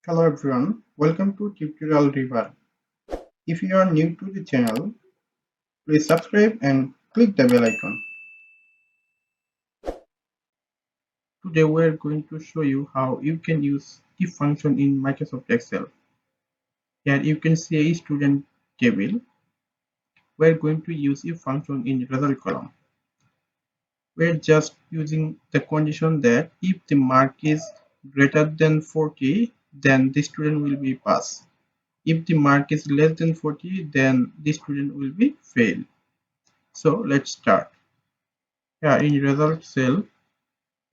Hello everyone, welcome to Tutorial River. If you are new to the channel, please subscribe and click the bell icon. Today we are going to show you how you can use if function in Microsoft Excel. Here you can see a student table. We are going to use if function in result column. We are just using the condition that if the mark is greater than 40, then the student will be pass. If the mark is less than 40, then the student will be fail. So let's start. Here in result cell,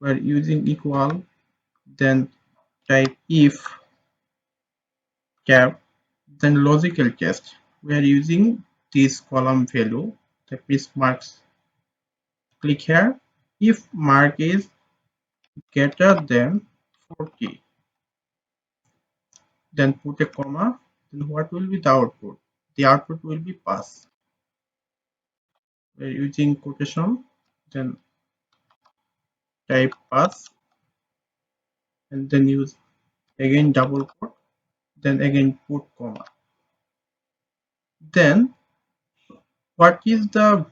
we're using equal, then type if cap, then logical test. We are using this column value, that is marks. Click here. If mark is greater than 40, then put a comma. Then what will be the output? The output will be pass. We're using quotation, then type pass, and then use again double quote, then again put comma. Then what is the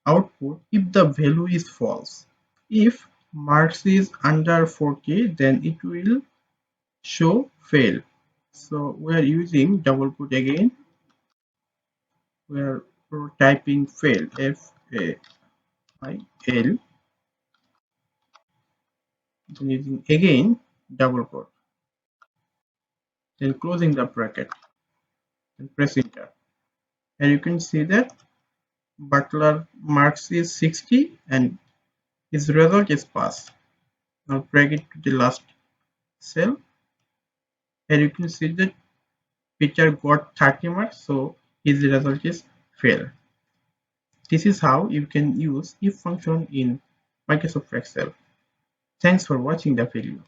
output if the value is false? If marks is under 40, then it will show fail. So we are using double quote again. We are typing fail, F-A-I-L, then using again double quote, then closing the bracket, then press enter. And you can see that Butler marks is 60 and his result is pass. Now drag it to the last cell, and you can see that Peter got 30 marks, so his result is fail. This is how you can use if function in Microsoft Excel. Thanks for watching the video.